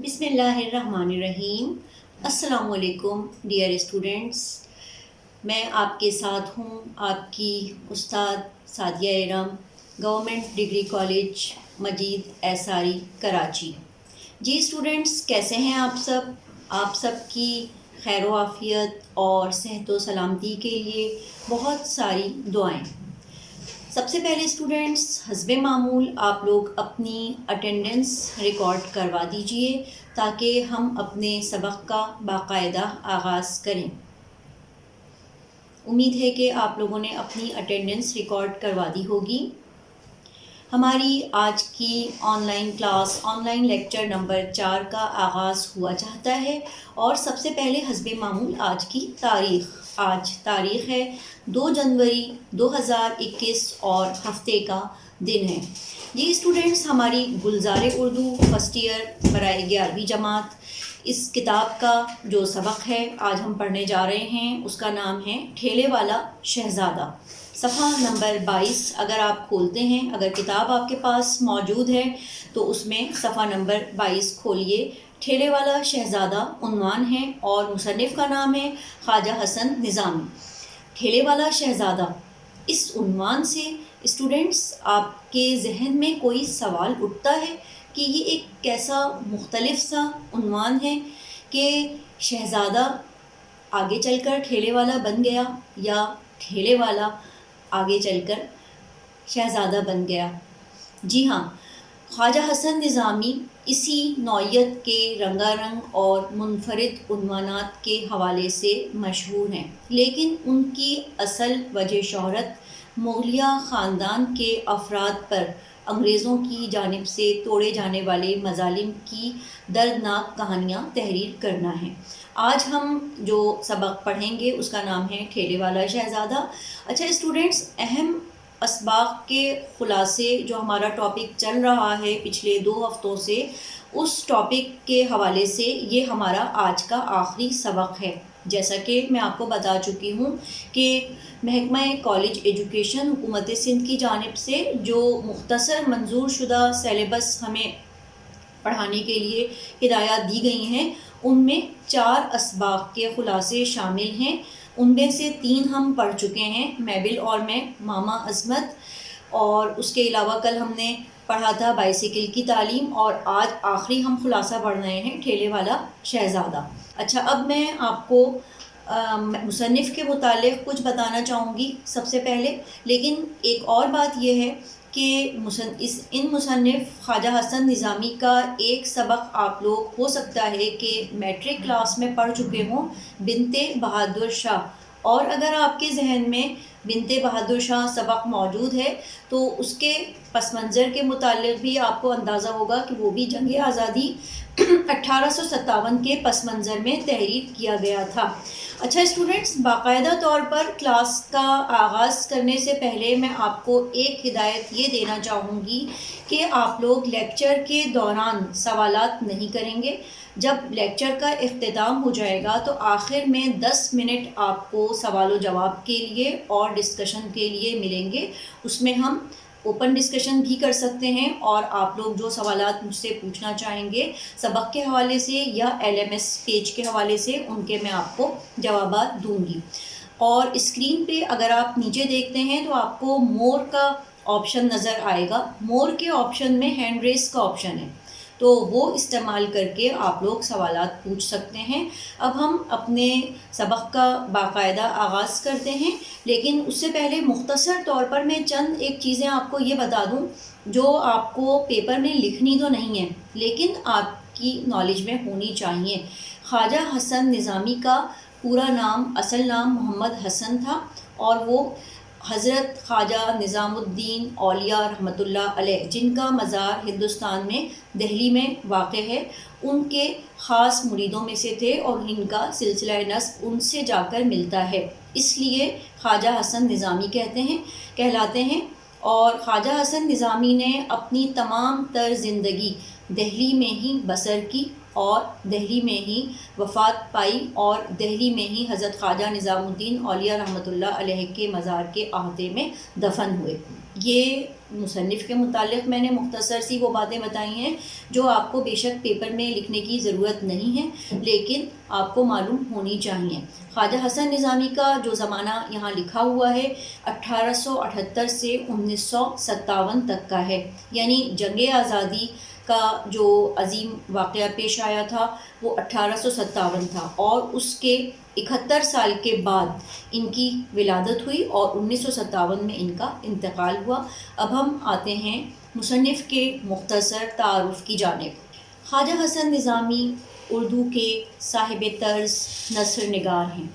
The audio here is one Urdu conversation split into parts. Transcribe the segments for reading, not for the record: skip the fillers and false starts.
بسم اللہ الرحمن الرحیم۔ السلام علیکم ڈیئر اسٹوڈنٹس، میں آپ کے ساتھ ہوں، آپ کی استاد Sadia Iram, government degree college Majeed ایساری کراچی۔ جی اسٹوڈنٹس، کیسے ہیں آپ سب کی خیر و عافیت اور صحت و سلامتی کے لیے بہت ساری دعائیں۔ سب سے پہلے اسٹوڈنٹس، حسب معمول آپ لوگ اپنی اٹینڈنس ریکارڈ کروا دیجئے تاکہ ہم اپنے سبق کا باقاعدہ آغاز کریں۔ امید ہے کہ آپ لوگوں نے اپنی اٹینڈنس ریکارڈ کروا دی ہوگی۔ ہماری آج کی on line class, on line lecture number 4 کا آغاز ہوا چاہتا ہے، اور سب سے پہلے حسب معمول آج کی تاریخ۔ آج تاریخ ہے 2 جنوری 2021 اور ہفتے کا دن ہے۔ یہ اسٹوڈنٹس، ہماری گلزار اردو فرسٹ ایئر برائے 11ویں جماعت، اس کتاب کا جو سبق ہے آج ہم پڑھنے جا رہے ہیں، اس کا نام ہے ٹھیلے والا شہزادہ، صفحہ نمبر 22۔ اگر آپ کھولتے ہیں، اگر کتاب آپ کے پاس موجود ہے تو اس میں صفحہ نمبر 22 کھولیے۔ ٹھیلے والا شہزادہ عنوان ہے اور مصنف کا نام ہے خواجہ حسن نظامی۔ ٹھیلے والا شہزادہ، اس عنوان سے اسٹوڈنٹس آپ کے ذہن میں کوئی سوال اٹھتا ہے کہ یہ ایک کیسا مختلف سا عنوان ہے کہ شہزادہ آگے چل کر ٹھیلے والا بن گیا، یا ٹھیلے والا آگے چل کر شہزادہ بن گیا؟ جی ہاں، خواجہ حسن نظامی اسی نوعیت کے رنگا رنگ اور منفرد عنوانات کے حوالے سے مشہور ہیں، لیکن ان کی اصل وجہ شہرت مغلیہ خاندان کے افراد پر انگریزوں کی جانب سے توڑے جانے والے مظالم کی دردناک کہانیاں تحریر کرنا ہے۔ آج ہم جو سبق پڑھیں گے اس کا نام ہے ٹھیلے والا شہزادہ۔ اچھا اسٹوڈنٹس، اہم اسباق کے خلاصے جو ہمارا ٹاپک چل رہا ہے پچھلے 2 ہفتوں سے، اس ٹاپک کے حوالے سے یہ ہمارا آج کا آخری سبق ہے۔ جیسا کہ میں آپ کو بتا چکی ہوں کہ محکمہ کالج ایجوکیشن حکومت سندھ کی جانب سے جو مختصر منظور شدہ سیلیبس ہمیں پڑھانے کے لیے ہدایات دی گئی ہیں، ان میں 4 اسباق کے خلاصے شامل ہیں۔ ان میں سے 3 ہم پڑھ چکے ہیں، میبل اور میں، ماما عظمت، اور اس کے علاوہ کل ہم نے پڑھا تھا بائسیکل کی تعلیم، اور آج آخری ہم خلاصہ پڑھ رہے ہیں ٹھیلے والا شہزادہ۔ اچھا، اب میں آپ کو مصنف کے متعلق کچھ بتانا چاہوں گی سب سے پہلے، لیکن ایک اور بات یہ ہے کہ ان مصنف خواجہ حسن نظامی کا ایک سبق آپ لوگ ہو سکتا ہے کہ میٹرک کلاس میں پڑھ چکے ہوں، بنت بہادر شاہ، اور اگر آپ کے ذہن میں بنت بہادر شاہ سبق موجود ہے تو اس کے پس منظر کے متعلق بھی آپ کو اندازہ ہوگا کہ وہ بھی جنگ آزادی 1857 کے پس منظر میں تحریر کیا گیا تھا۔ اچھا اسٹوڈنٹس، باقاعدہ طور پر کلاس کا آغاز کرنے سے پہلے میں آپ کو ایک ہدایت یہ دینا چاہوں گی کہ آپ لوگ لیکچر کے دوران سوالات نہیں کریں گے۔ جب لیکچر کا اختتام ہو جائے گا تو آخر میں 10 منٹ آپ کو سوال و جواب کے لیے اور ڈسکشن کے لیے ملیں گے۔ اس میں ہم اوپن ڈسکشن بھی کر سکتے ہیں، اور آپ لوگ جو سوالات مجھ سے پوچھنا چاہیں گے سبق کے حوالے سے یا LMS پیج کے حوالے سے، ان کے میں آپ کو جوابات دوں گی۔ اور اسکرین پہ اگر آپ نیچے دیکھتے ہیں تو آپ کو مور کا آپشن نظر آئے گا۔ مور کے آپشن میں ہینڈ ریس کا آپشن ہے، تو وہ استعمال کر کے آپ لوگ سوالات پوچھ سکتے ہیں۔ اب ہم اپنے سبق کا باقاعدہ آغاز کرتے ہیں، لیکن اس سے پہلے مختصر طور پر میں چند ایک چیزیں آپ کو یہ بتا دوں جو آپ کو پیپر میں لکھنی تو نہیں ہے لیکن آپ کی نالج میں ہونی چاہیے۔ خواجہ حسن نظامی کا پورا نام، اصل نام محمد حسن تھا، اور وہ حضرت خواجہ نظام الدین اولیاء رحمۃ اللہ علیہ، جن کا مزار ہندوستان میں دہلی میں واقع ہے، ان کے خاص مریدوں میں سے تھے، اور ان کا سلسلہ نسب ان سے جا کر ملتا ہے، اس لیے خواجہ حسن نظامی کہلاتے ہیں۔ اور خواجہ حسن نظامی نے اپنی تمام تر زندگی دہلی میں ہی بسر کی، اور دہلی میں ہی وفات پائی، اور دہلی میں ہی حضرت خواجہ نظام الدین اولیاء رحمۃ اللہ علیہ کے مزار کے احاطے میں دفن ہوئے۔ یہ مصنف کے متعلق میں نے مختصر سی وہ باتیں بتائی ہیں جو آپ کو بے شک پیپر میں لکھنے کی ضرورت نہیں ہے، لیکن آپ کو معلوم ہونی چاہیے۔ خواجہ حسن نظامی کا جو زمانہ یہاں لکھا ہوا ہے 1878 سے 1957 تک کا ہے، یعنی جنگ آزادی کا جو عظیم واقعہ پیش آیا تھا وہ 1857 تھا، اور اس کے 71 سال کے بعد ان کی ولادت ہوئی اور 1957 میں ان کا انتقال ہوا۔ اب ہم آتے ہیں مصنف کے مختصر تعارف کی جانب۔ خواجہ حسن نظامی اردو کے صاحب طرز نثر نگار ہیں۔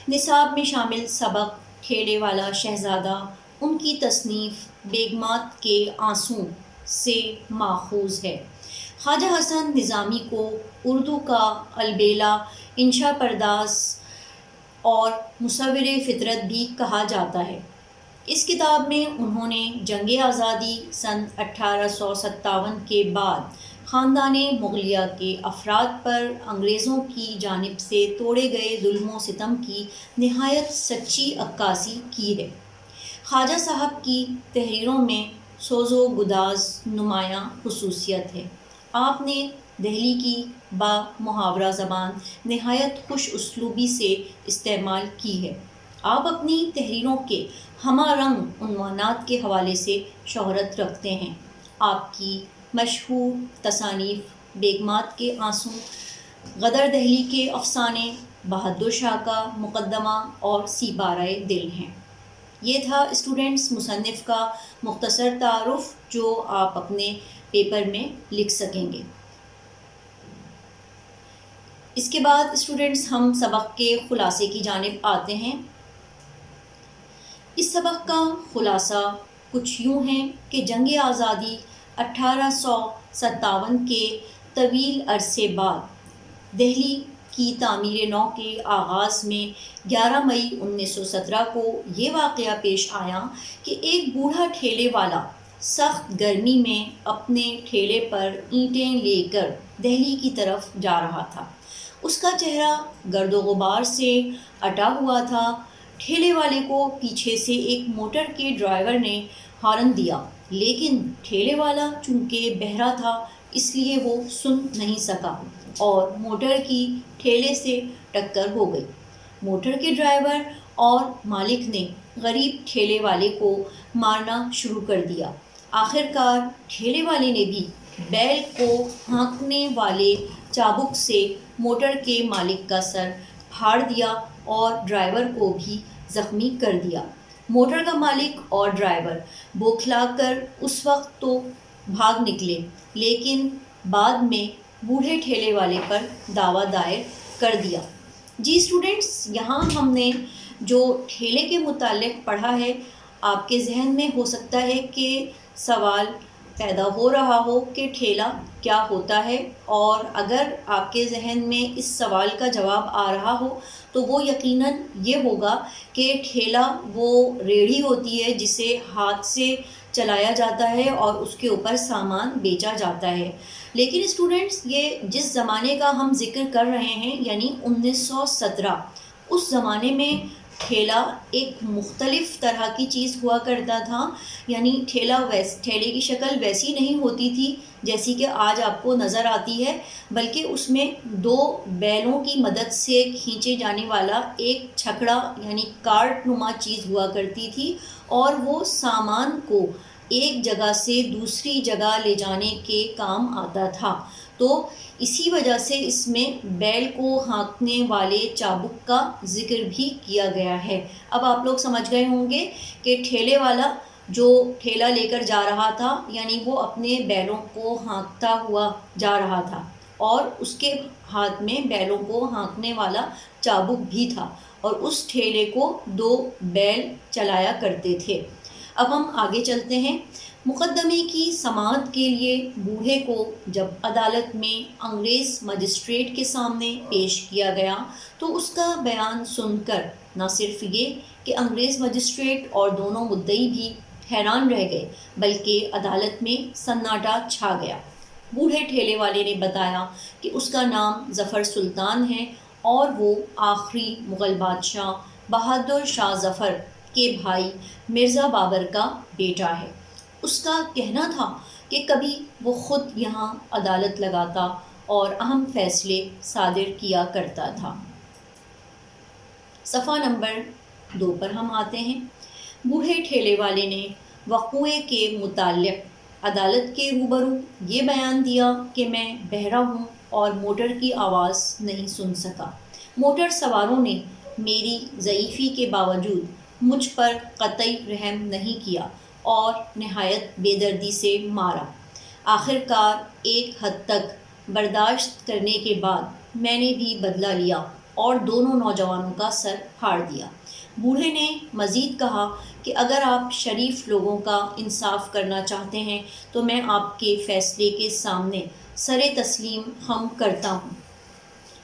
نصاب میں شامل سبق ٹھیلے والا شہزادہ ان کی تصنیف بیگمات کے آنسوں سے ماخوذ ہے۔ خواجہ حسن نظامی کو اردو کا البیلا، انشا پرداز اور مصور فطرت بھی کہا جاتا ہے۔ اس کتاب میں انہوں نے جنگ آزادی سن 1857 کے بعد خاندان مغلیہ کے افراد پر انگریزوں کی جانب سے توڑے گئے ظلم و ستم کی نہایت سچی عکاسی کی ہے۔ خواجہ صاحب کی تحریروں میں سوز و گداز نمایاں خصوصیت ہے۔ آپ نے دہلی کی با محاورہ زبان نہایت خوش اسلوبی سے استعمال کی ہے۔ آپ اپنی تحریروں کے ہمہ رنگ عنوانات کے حوالے سے شہرت رکھتے ہیں۔ آپ کی مشہور تصانیف بیگمات کے آنسوں، غدر دہلی کے افسانے، بہادر شاہ کا مقدمہ اور سیپارہ دل ہیں۔ یہ تھا اسٹوڈنٹس مصنف کا مختصر تعارف جو آپ اپنے پیپر میں لکھ سکیں گے۔ اس کے بعد اسٹوڈنٹس ہم سبق کے خلاصے کی جانب آتے ہیں۔ اس سبق کا خلاصہ کچھ یوں ہے کہ جنگ آزادی 1857 کے طویل عرصے بعد دہلی کی تعمیر نو کے آغاز میں 11 مئی 1917 کو یہ واقعہ پیش آیا کہ ایک بوڑھا ٹھیلے والا سخت گرمی میں اپنے ٹھیلے پر اینٹیں لے کر دہلی کی طرف جا رہا تھا۔ اس کا چہرہ گرد و غبار سے اٹا ہوا تھا۔ ٹھیلے والے کو پیچھے سے ایک موٹر کے ڈرائیور نے ہارن دیا، لیکن ٹھیلے والا چونکہ بہرا تھا اس لیے وہ سن نہیں سکا اور موٹر کی ٹھیلے سے ٹکر ہو گئی۔ موٹر کے ڈرائیور اور مالک نے غریب ٹھیلے والے کو مارنا شروع کر دیا۔ آخر کار ٹھیلے والے نے بھی بیل کو ہانکنے والے چابک سے موٹر کے مالک کا سر پھاڑ دیا اور ڈرائیور کو بھی زخمی کر دیا۔ موٹر کا مالک اور ڈرائیور بوکھلا کر اس وقت تو بھاگ نکلے، لیکن بعد میں بوڑھے ٹھیلے والے پر دعویٰ دائر کر دیا۔ جی اسٹوڈنٹس، یہاں ہم نے جو ٹھیلے کے متعلق پڑھا ہے، آپ کے ذہن میں ہو سکتا ہے کہ سوال پیدا ہو رہا ہو کہ ٹھیلا کیا ہوتا ہے، اور اگر آپ کے ذہن میں اس سوال کا جواب آ رہا ہو تو وہ یقیناً یہ ہوگا کہ ٹھیلا وہ ریڑھی ہوتی ہے جسے ہاتھ سے چلایا جاتا ہے اور اس کے اوپر سامان بیچا جاتا ہے۔ لیکن اسٹوڈنٹس، یہ جس زمانے کا ہم ذکر کر رہے ہیں یعنی 1917، اس زمانے میں ٹھیلا ایک مختلف طرح کی چیز ہوا کرتا تھا۔ یعنی ٹھیلے کی شکل ویسی نہیں ہوتی تھی جیسی کہ آج آپ کو نظر آتی ہے، بلکہ اس میں 2 بیلوں کی مدد سے کھینچے جانے والا ایک چھکڑا یعنی کارٹ نما چیز ہوا کرتی تھی، اور وہ سامان کو ایک جگہ سے دوسری جگہ لے جانے کے کام آتا تھا۔ تو اسی وجہ سے اس میں بیل کو ہانکنے والے چابک کا ذکر بھی کیا گیا ہے۔ اب آپ لوگ سمجھ گئے ہوں گے کہ ٹھیلے والا جو ٹھیلا لے کر جا رہا تھا یعنی وہ اپنے بیلوں کو ہانکتا ہوا جا رہا تھا، اور اس کے ہاتھ میں بیلوں کو ہانکنے والا چابک بھی تھا، اور اس ٹھیلے کو 2 بیل چلایا کرتے تھے۔ اب ہم آگے چلتے ہیں۔ مقدمے کی سماعت کے لیے بوڑھے کو جب عدالت میں انگریز مجسٹریٹ کے سامنے پیش کیا گیا تو اس کا بیان سن کر نہ صرف یہ کہ انگریز مجسٹریٹ اور دونوں مدعی بھی حیران رہ گئے، بلکہ عدالت میں سناٹا چھا گیا۔ بوڑھے ٹھیلے والے نے بتایا کہ اس کا نام ظفر سلطان ہے اور وہ آخری مغل بادشاہ بہادر شاہ ظفر کے بھائی مرزا بابر کا بیٹا ہے۔ اس کا کہنا تھا کہ کبھی وہ خود یہاں عدالت لگاتا اور اہم فیصلے صادر کیا کرتا تھا۔ صفحہ نمبر 2 پر ہم آتے ہیں۔ بوڑھے ٹھیلے والے نے وقوعے کے متعلق عدالت کے روبرو یہ بیان دیا کہ میں بہرا ہوں اور موٹر کی آواز نہیں سن سکا۔ موٹر سواروں نے میری ضعیفی کے باوجود مجھ پر قطعی رحم نہیں کیا اور نہایت بے دردی سے مارا۔ آخر کار ایک حد تک برداشت کرنے کے بعد میں نے بھی بدلہ لیا اور دونوں نوجوانوں کا سر پھاڑ دیا۔ بوڑھے نے مزید کہا کہ اگر آپ شریف لوگوں کا انصاف کرنا چاہتے ہیں تو میں آپ کے فیصلے کے سامنے سر تسلیم خم کرتا ہوں۔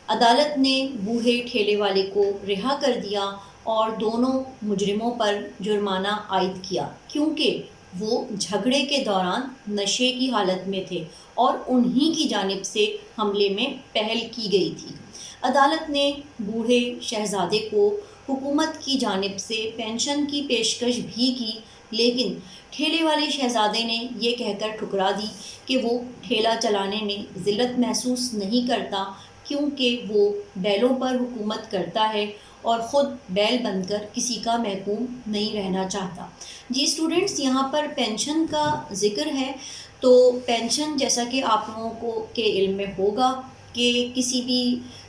عدالت نے بوڑھے ٹھیلے والے کو رہا کر دیا اور دونوں مجرموں پر جرمانہ عائد کیا کیونکہ وہ جھگڑے کے دوران نشے کی حالت میں تھے اور انہی کی جانب سے حملے میں پہل کی گئی تھی۔ عدالت نے بوڑھے شہزادے کو حکومت کی جانب سے پینشن کی پیشکش بھی کی، لیکن ٹھیلے والے شہزادے نے یہ کہہ کر ٹھکرا دی کہ وہ ٹھیلا چلانے میں ذلت محسوس نہیں کرتا کیونکہ وہ بیلوں پر حکومت کرتا ہے اور خود بیل بن کر کسی کا محکوم نہیں رہنا چاہتا۔ جی اسٹوڈنٹس، یہاں پر پینشن کا ذکر ہے، تو پینشن جیسا کہ آپ لوگوں کو کے علم میں ہوگا کہ کسی بھی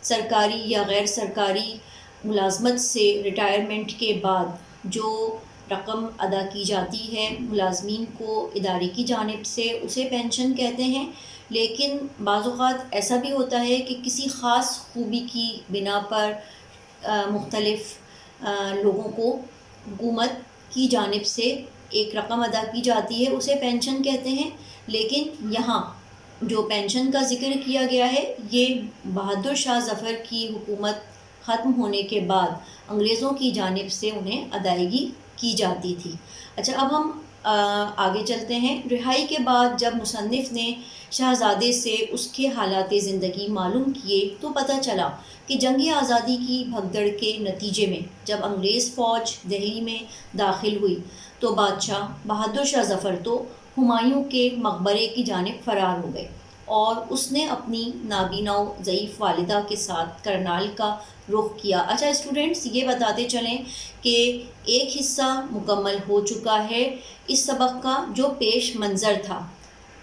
سرکاری یا غیر سرکاری ملازمت سے ریٹائرمنٹ کے بعد جو رقم ادا کی جاتی ہے ملازمین کو ادارے کی جانب سے، اسے پینشن کہتے ہیں۔ لیکن بعض اوقات ایسا بھی ہوتا ہے کہ کسی خاص خوبی کی بنا پر مختلف لوگوں کو حکومت کی جانب سے ایک رقم ادا کی جاتی ہے، اسے پینشن کہتے ہیں۔ لیکن یہاں جو پینشن کا ذکر کیا گیا ہے یہ بہادر شاہ ظفر کی حکومت ختم ہونے کے بعد انگریزوں کی جانب سے انہیں ادائیگی کی جاتی تھی۔ اچھا، اب ہم آگے چلتے ہیں۔ رہائی کے بعد جب مصنف نے شہزادے سے اس کے حالات زندگی معلوم کیے تو پتہ چلا کہ جنگ آزادی کی بھگدڑ کے نتیجے میں جب انگریز فوج دہلی میں داخل ہوئی تو بادشاہ بہادر شاہ ظفر تو ہمایوں کے مقبرے کی جانب فرار ہو گئے اور اس نے اپنی نابینا و ضعیف والدہ کے ساتھ کرنال کا رخ کیا۔ اچھا اسٹوڈنٹس، یہ بتاتے چلیں کہ ایک حصہ مکمل ہو چکا ہے اس سبق کا جو پیش منظر تھا۔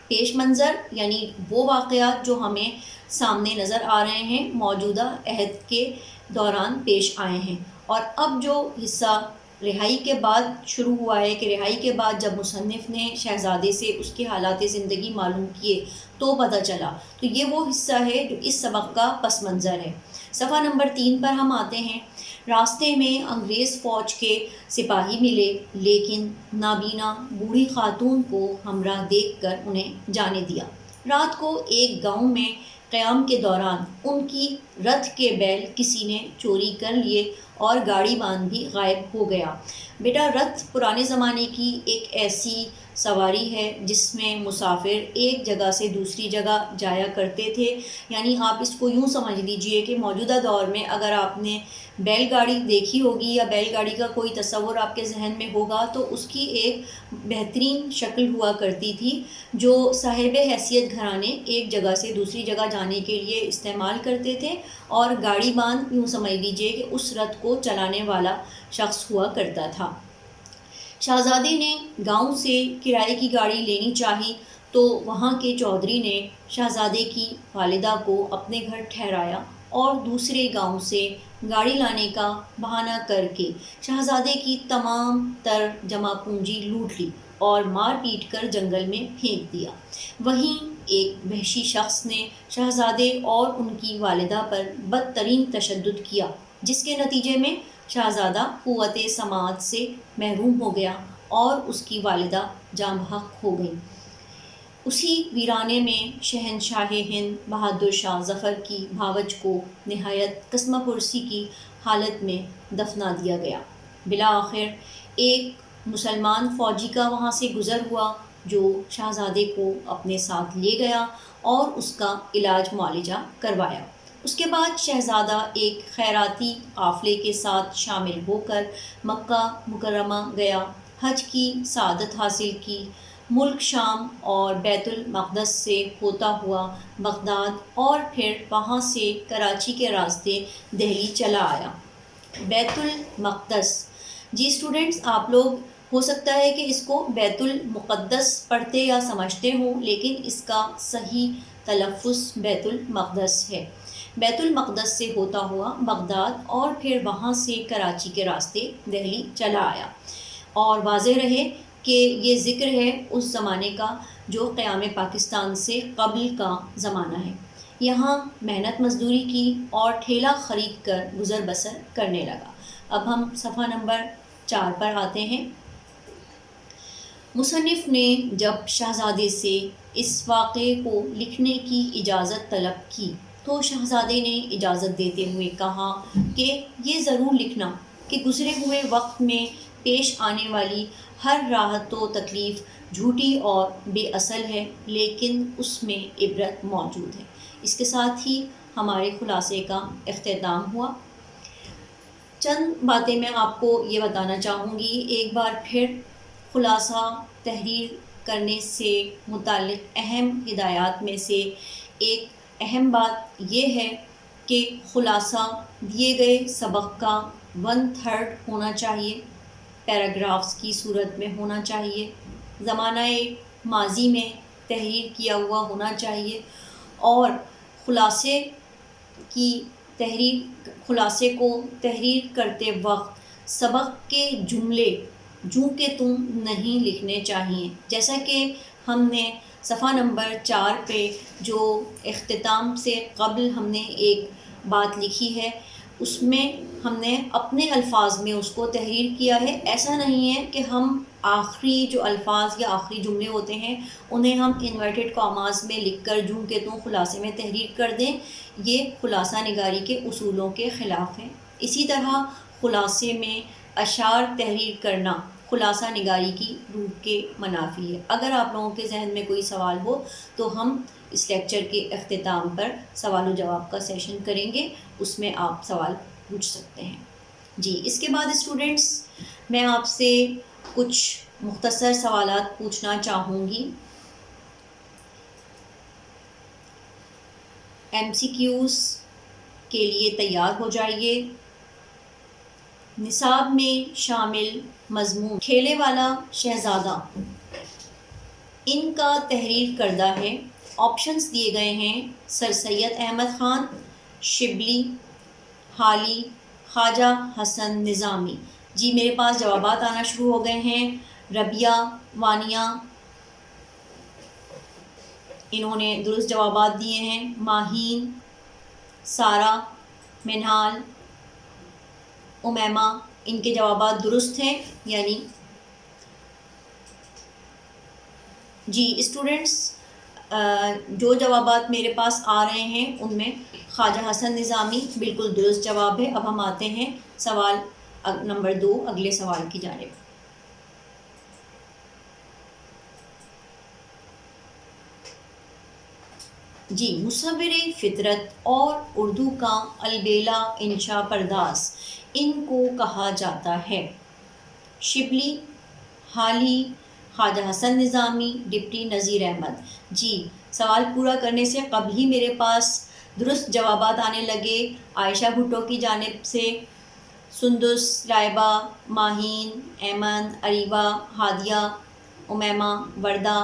پیش منظر یعنی وہ واقعات جو ہمیں سامنے نظر آ رہے ہیں موجودہ عہد کے دوران پیش آئے ہیں، اور اب جو حصہ رہائی کے بعد شروع ہوا ہے کہ رہائی کے بعد جب مصنف نے شہزادے سے اس کے حالات زندگی معلوم کیے تو پتہ چلا، تو یہ وہ حصہ ہے جو اس سبق کا پس منظر ہے۔ صفحہ نمبر 3 پر ہم آتے ہیں۔ راستے میں انگریز فوج کے سپاہی ملے لیکن نابینا بوڑھی خاتون کو ہمراہ دیکھ کر انہیں جانے دیا۔ رات کو ایک گاؤں میں قیام کے دوران ان کی رتھ کے بیل کسی نے چوری کر لیے اور گاڑی بان بھی غائب ہو گیا۔ بیٹا، رتھ پرانے زمانے کی ایک ایسی سواری ہے جس میں مسافر ایک جگہ سے دوسری جگہ جایا کرتے تھے، یعنی آپ اس کو یوں سمجھ لیجئے کہ موجودہ دور میں اگر آپ نے بیل گاڑی دیکھی ہوگی یا بیل گاڑی کا کوئی تصور آپ کے ذہن میں ہوگا تو اس کی ایک بہترین شکل ہوا کرتی تھی جو صاحب حیثیت گھرانے ایک جگہ سے دوسری جگہ جانے کے لیے استعمال کرتے تھے، اور گاڑی بان یوں سمجھ لیجئے کہ اس رتھ کو چلانے والا شخص ہوا کرتا تھا۔ شہزادے نے گاؤں سے کرائے کی گاڑی لینی چاہی تو وہاں کے چودھری نے شہزادے کی والدہ کو اپنے گھر ٹھہرایا اور دوسرے گاؤں سے گاڑی لانے کا بہانہ کر کے شہزادے کی تمام تر جمع پونجی لوٹ لی اور مار پیٹ کر جنگل میں پھینک دیا۔ وہیں ایک وحشی شخص نے شہزادے اور ان کی والدہ پر بدترین تشدد کیا جس کے نتیجے میں شہزادہ قوت سماعت سے محروم ہو گیا اور اس کی والدہ جاں بحق ہو گئیں۔ اسی ویرانے میں شہنشاہ ہند بہادر شاہ ظفر کی بھاوج کو نہایت قسمہ پرسی کی حالت میں دفنا دیا گیا۔ بالآخر ایک مسلمان فوجی کا وہاں سے گزر ہوا جو شہزادے کو اپنے ساتھ لے گیا اور اس کا علاج معالجہ کروایا۔ اس کے بعد شہزادہ ایک خیراتی قافلے کے ساتھ شامل ہو کر مکہ مکرمہ گیا، حج کی سعادت حاصل کی، ملک شام اور بیت المقدس سے ہوتا ہوا بغداد اور پھر وہاں سے کراچی کے راستے دہلی چلا آیا۔ بیت المقدس، جی اسٹوڈنٹس آپ لوگ ہو سکتا ہے کہ اس کو بیت المقدس پڑھتے یا سمجھتے ہوں، لیکن اس کا صحیح تلفظ بیت المقدس ہے۔ بیت المقدس سے ہوتا ہوا بغداد اور پھر وہاں سے کراچی کے راستے دہلی چلا آیا۔ اور واضح رہے کہ یہ ذکر ہے اس زمانے کا جو قیام پاکستان سے قبل کا زمانہ ہے۔ یہاں محنت مزدوری کی اور ٹھیلا خرید کر گزر بسر کرنے لگا۔ اب ہم صفحہ نمبر 4 پر آتے ہیں۔ مصنف نے جب شہزادے سے اس واقعے کو لکھنے کی اجازت طلب کی تو شہزادے نے اجازت دیتے ہوئے کہا کہ یہ ضرور لکھنا کہ گزرے ہوئے وقت میں پیش آنے والی ہر راحت و تکلیف جھوٹی اور بے اصل ہے، لیکن اس میں عبرت موجود ہے۔ اس کے ساتھ ہی ہمارے خلاصے کا اختتام ہوا۔ چند باتیں میں آپ کو یہ بتانا چاہوں گی۔ ایک بار پھر خلاصہ تحریر کرنے سے متعلق اہم ہدایات میں سے ایک اہم بات یہ ہے کہ خلاصہ دیے گئے سبق کا 1/3 ہونا چاہیے، پیراگرافز کی صورت میں ہونا چاہیے، زمانہ ماضی میں تحریر کیا ہوا ہونا چاہیے، اور خلاصے کو تحریر کرتے وقت سبق کے جملے جوں کہ تم نہیں لکھنے چاہیے۔ جیسا کہ ہم نے صفحہ نمبر 4 پہ جو اختتام سے قبل ہم نے ایک بات لکھی ہے، اس میں ہم نے اپنے الفاظ میں اس کو تحریر کیا ہے۔ ایسا نہیں ہے کہ ہم آخری جو الفاظ یا آخری جملے ہوتے ہیں انہیں ہم انورٹڈ کاماز میں لکھ کر جوں کہ تم خلاصے میں تحریر کر دیں، یہ خلاصہ نگاری کے اصولوں کے خلاف ہے۔ اسی طرح خلاصے میں اشعار تحریر کرنا خلاصہ نگاری کی روح کے منافی ہے۔ اگر آپ لوگوں کے ذہن میں کوئی سوال ہو تو ہم اس لیکچر کے اختتام پر سوال و جواب کا سیشن کریں گے، اس میں آپ سوال پوچھ سکتے ہیں۔ جی اس کے بعد اسٹوڈنٹس میں آپ سے کچھ مختصر سوالات پوچھنا چاہوں گی۔ MCQs کے لیے تیار ہو جائیے۔ نصاب میں شامل مضمون کھیلے والا شہزادہ، ان کا تحریر کردہ ہے۔ آپشنز دیے گئے ہیں: سر سید احمد خان، شبلی، حالی، خواجہ حسن نظامی۔ جی میرے پاس جوابات آنا شروع ہو گئے ہیں۔ ربیہ، وانیہ، انہوں نے درست جوابات دیے ہیں۔ ماہین، سارہ، منہال، امیمہ، ان کے جوابات درست ہیں۔ یعنی جی اسٹوڈنٹس جو جوابات میرے پاس آ رہے ہیں ان میں خواجہ حسن نظامی بالکل درست جواب ہے۔ اب ہم آتے ہیں سوال نمبر 2 اگلے سوال کی جانب۔ جی مصور فطرت اور اردو کا البیلا انشا پرداز ان کو کہا جاتا ہے؟ شبلی، حالی، خواجہ حسن نظامی، ڈپٹی نذیر احمد۔ جی سوال پورا کرنے سے قبل ہی میرے پاس درست جوابات آنے لگے عائشہ بھٹو کی جانب سے۔ سندس، لائبہ، ماہین، ایمن، اریبہ، ہادیہ، امیمہ، وردہ،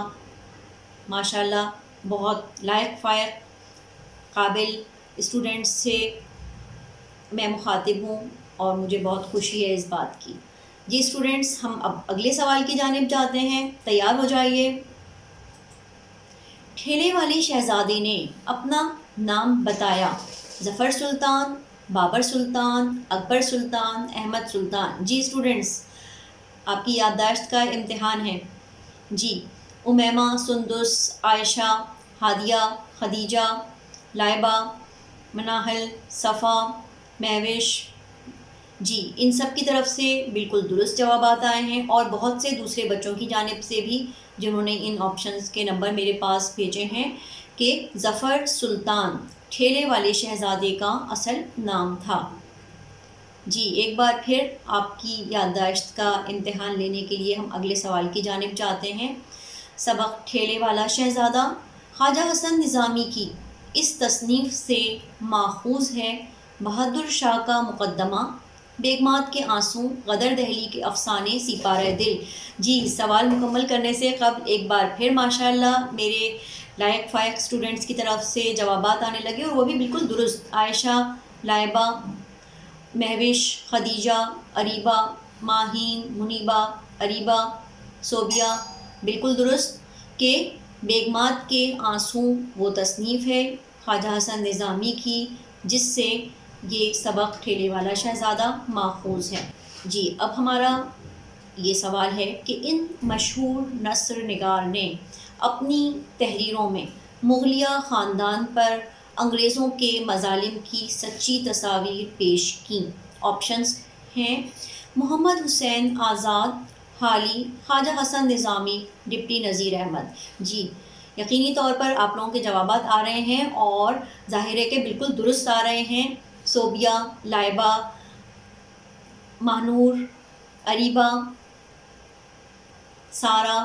ماشاءاللہ بہت لائق فائق قابل اسٹوڈنٹس سے میں مخاطب ہوں اور مجھے بہت خوشی ہے اس بات کی۔ جی اسٹوڈنٹس ہم اب اگلے سوال کی جانب جاتے ہیں، تیار ہو جائیے۔ ٹھیلے والے شہزادے نے اپنا نام بتایا: ظفر سلطان، بابر سلطان، اکبر سلطان، احمد سلطان۔ جی اسٹوڈنٹس آپ کی یادداشت کا امتحان ہے۔ جی امیمہ، سندس، عائشہ، ہادیہ، خدیجہ، لائبہ، مناہل، صفا، مہوش، جی ان سب کی طرف سے بالکل درست جوابات آئے ہیں، اور بہت سے دوسرے بچوں کی جانب سے بھی جنہوں نے ان آپشنز کے نمبر میرے پاس بھیجے ہیں کہ ظفر سلطان ٹھیلے والے شہزادے کا اصل نام تھا؟ جی ایک بار پھر آپ کی یادداشت کا امتحان لینے کے لیے ہم اگلے سوال کی جانب جاتے ہیں۔ سبق ٹھیلے والا شہزادہ خواجہ حسن نظامی کی اس تصنیف سے ماخوذ ہے۔ بہادر شاہ کا مقدمہ، بیگمات کے آنسو، غدر دہلی کے افسانے، سپارہ دل۔ جی سوال مکمل کرنے سے قبل ایک بار پھر ماشاءاللہ میرے لائق فائق اسٹوڈنٹس کی طرف سے جوابات آنے لگے، اور وہ بھی بالکل درست۔ عائشہ، لائبہ، مہوش، خدیجہ، اریبہ، ماہین، منیبہ، اریبہ، صوبیہ، بالکل درست کہ بیگمات کے آنسو وہ تصنیف ہے خواجہ حسن نظامی کی جس سے یہ سبق ٹھیلے والا شہزادہ ماخوذ ہے۔ جی اب ہمارا یہ سوال ہے کہ ان مشہور نثر نگار نے اپنی تحریروں میں مغلیہ خاندان پر انگریزوں کے مظالم کی سچی تصاویر پیش کیں۔ آپشنز ہیں: محمد حسین آزاد، حالی، خواجہ حسن نظامی، ڈپٹی نذیر احمد۔ جی یقینی طور پر آپ لوگوں کے جوابات آ رہے ہیں اور ظاہر ہے کہ بالکل درست آ رہے ہیں۔ صوبیہ، لائبہ، ماہنور، اریبہ، سارہ،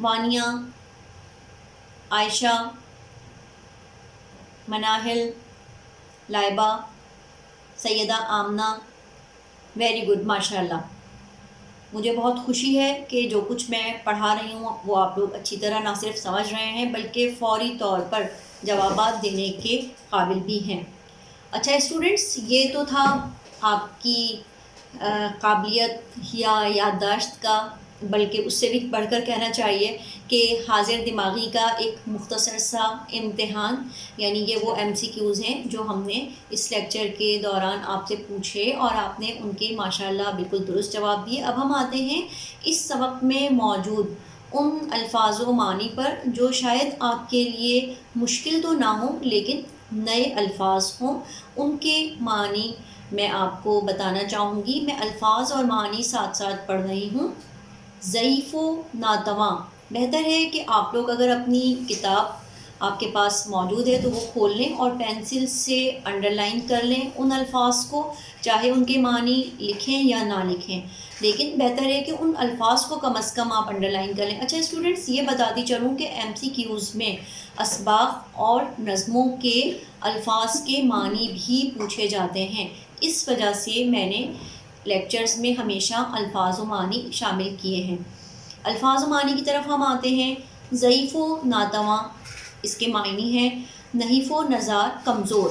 وانیہ، عائشہ، مناہل، لائبہ، سیدہ آمنہ۔ ویری گڈ، ماشاءاللہ۔ مجھے بہت خوشی ہے کہ جو کچھ میں پڑھا رہی ہوں وہ آپ لوگ اچھی طرح نہ صرف سمجھ رہے ہیں بلکہ فوری طور پر جوابات دینے کے قابل بھی ہیں۔ اچھا اسٹوڈنٹس، یہ تو تھا آپ کی قابلیت یا یادداشت کا، بلکہ اس سے بھی بڑھ کر کہنا چاہیے کہ حاضر دماغی کا ایک مختصر سا امتحان، یعنی یہ وہ ایم سی کیوز ہیں جو ہم نے اس لیکچر کے دوران آپ سے پوچھے اور آپ نے ان کے ماشاءاللہ بالکل درست جواب دیے۔ اب ہم آتے ہیں اس سبق میں موجود ان الفاظ و معنی پر جو شاید آپ کے لیے مشکل تو نہ ہوں لیکن نئے الفاظ ہوں، ان کے معنی میں آپ کو بتانا چاہوں گی۔ میں الفاظ اور معنی ساتھ ساتھ پڑھ رہی ہوں۔ ضعیف و ناتواں، بہتر ہے کہ آپ لوگ اگر اپنی کتاب آپ کے پاس موجود ہے تو وہ کھول لیں اور پینسل سے انڈر لائن کر لیں ان الفاظ کو، چاہے ان کے معنی لکھیں یا نہ لکھیں، لیکن بہتر ہے کہ ان الفاظ کو کم از کم آپ انڈر لائن کر لیں۔ اچھا اسٹوڈنٹس، یہ بتاتی چلوں کہ ایم سی کیوز میں اسباق اور نظموں کے الفاظ کے معنی بھی پوچھے جاتے ہیں، اس وجہ سے میں نے لیکچرز میں ہمیشہ الفاظ و معنی شامل کیے ہیں۔ الفاظ و معنی کی طرف ہم آتے ہیں۔ ضعیف و ناتواں، اس کے معنی ہیں نحیف و نزار، کمزور۔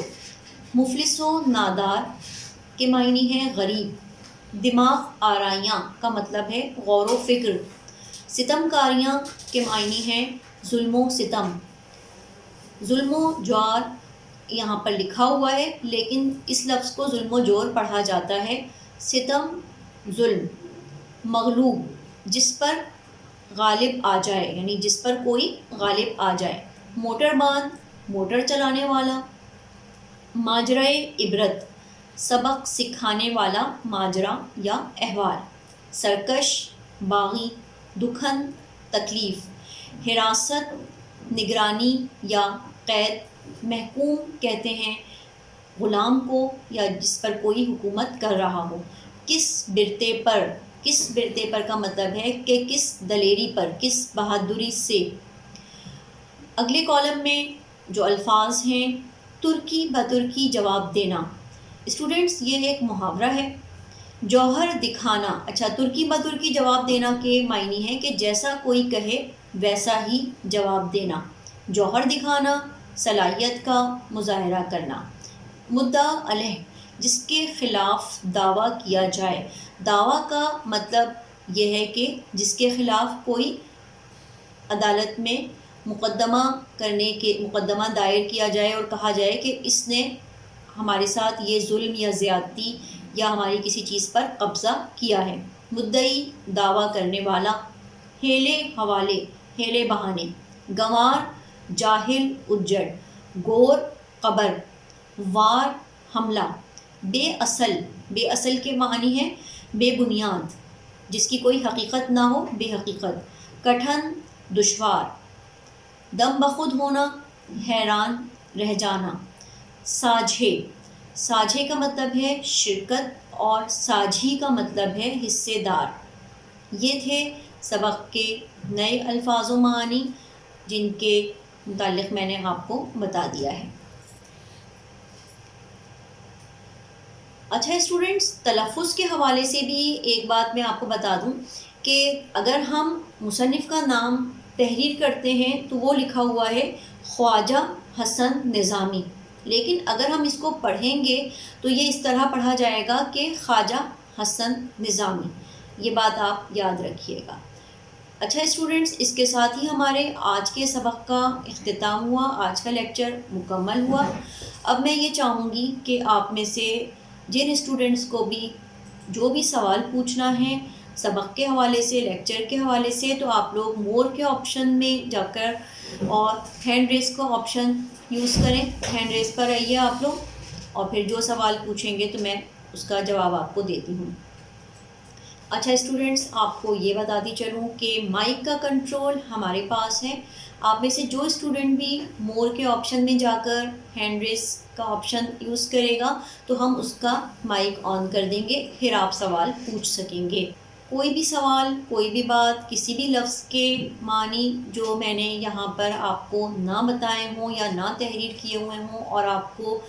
مفلس و نادار کے معنی ہیں غریب۔ دماغ آرائیاں کا مطلب ہے غور و فکر۔ ستم کاریاں کے معنی ہیں ظلم و ستم۔ ظلم و جوار یہاں پر لکھا ہوا ہے لیکن اس لفظ کو ظلم و جور پڑھا جاتا ہے۔ ستم ظلم۔ مغلوب، جس پر غالب آ جائے، یعنی جس پر کوئی غالب آ جائے۔ موٹر بان، موٹر چلانے والا۔ ماجرائے عبرت، سبق سکھانے والا ماجرا یا احوال۔ سرکش، باغی۔ دکھن، تکلیف۔ حراست، نگرانی یا قید۔ محکوم کہتے ہیں غلام کو یا جس پر کوئی حکومت کر رہا ہو۔ کس برتے پر، کس برتے پر کا مطلب ہے کہ کس دلیری پر، کس بہادری سے۔ اگلے کالم میں جو الفاظ ہیں ترکی بترکی جواب دینا۔ اسٹوڈنٹس یہ ایک محاورہ ہے۔ جوہر دکھانا، اچھا ترکی بترکی جواب دینا کے معنی ہے کہ جیسا کوئی کہے ویسا ہی جواب دینا۔ جوہر دکھانا، صلاحیت کا مظاہرہ کرنا۔ مدعا علیہ، جس کے خلاف دعویٰ کیا جائے۔ دعویٰ کا مطلب یہ ہے کہ جس کے خلاف کوئی عدالت میں مقدمہ دائر کیا جائے اور کہا جائے کہ اس نے ہمارے ساتھ یہ ظلم یا زیادتی یا ہماری کسی چیز پر قبضہ کیا ہے۔ مدعی، دعویٰ کرنے والا۔ ہیلے حوالے، ہیلے بہانے۔ گنوار، جاہل، اجڑ۔ گور، قبر۔ وار، حملہ۔ بے اصل، بے اصل کے معنی ہے بے بنیاد، جس کی کوئی حقیقت نہ ہو، بے حقیقت۔ کٹھن، دشوار۔ دم بخود ہونا، حیران، رہ جانا. ساجھے، ساجھے کا مطلب ہے شرکت اور ساجھی کا مطلب ہے حصے دار. یہ تھے سبق کے نئے الفاظ و معانی جن کے متعلق میں نے آپ کو بتا دیا ہے. اچھا اسٹوڈنٹس، تلفظ کے حوالے سے بھی ایک بات میں آپ کو بتا دوں کہ اگر ہم مصنف کا نام تحریر کرتے ہیں تو وہ لکھا ہوا ہے خواجہ حسن نظامی، لیکن اگر ہم اس کو پڑھیں گے تو یہ اس طرح پڑھا جائے گا کہ خواجہ حسن نظامی. یہ بات آپ یاد رکھیے گا. اچھا اسٹوڈنٹس، اس کے ساتھ ہی ہمارے آج کے سبق کا اختتام ہوا، آج کا لیکچر مکمل ہوا. اب میں یہ چاہوں گی کہ آپ میں سے جن اسٹوڈنٹس کو بھی جو بھی سوال پوچھنا ہے سبق کے حوالے سے، لیکچر کے حوالے سے، تو آپ لوگ مور کے آپشن میں جا کر اور ہینڈ ریز کا آپشن یوز کریں. ہینڈ ریز پر رہیے آپ لوگ، اور پھر جو سوال پوچھیں گے تو میں اس کا جواب آپ کو دیتی ہوں. اچھا اسٹوڈنٹس، آپ کو یہ بتاتی چلوں کہ مائک کا کنٹرول ہمارے پاس ہے. آپ میں سے جو اسٹوڈنٹ بھی مور کے آپشن میں جا کر ہینڈ ریز کا آپشن یوز کرے گا تو ہم اس کا مائک آن کر دیں گے، پھر آپ سوال پوچھ سکیں گے. کوئی بھی سوال، کوئی بھی بات، کسی بھی لفظ کے معنی جو میں نے یہاں پر آپ کو نہ بتائے ہوں یا نہ تحریر کیے ہوئے ہوں اور آپ کو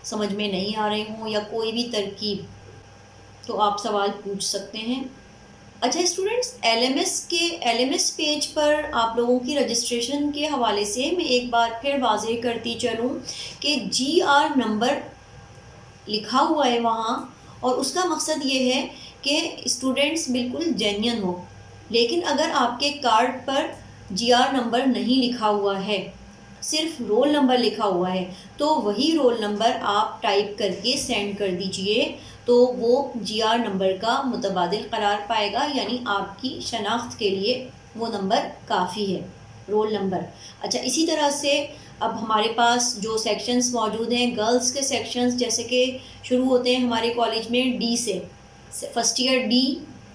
سمجھ میں نہیں آ رہے ہوں، یا کوئی بھی ترکیب، تو آپ سوال پوچھ سکتے ہیں. اچھا students, L M S page پر آپ لوگوں کی رجسٹریشن کے حوالے سے میں ایک بار پھر واضح کرتی چلوں کہ جی آر نمبر لکھا ہوا ہے وہاں، اور اس کا مقصد یہ ہے کہ اسٹوڈنٹس بالکل جینین ہو. لیکن اگر آپ کے کارڈ پر جی آر نمبر نہیں لکھا ہوا ہے، صرف رول نمبر لکھا ہوا ہے، تو وہی رول نمبر آپ ٹائپ کر کے سینڈ کر دیجئے تو وہ جی آر نمبر کا متبادل قرار پائے گا، یعنی آپ کی شناخت کے لیے وہ نمبر کافی ہے، رول نمبر. اچھا، اسی طرح سے اب ہمارے پاس جو سیکشنز موجود ہیں، گرلز کے سیکشنز جیسے کہ شروع ہوتے ہیں ہمارے کالج میں ڈی سے، فرسٹ ایئر ڈی،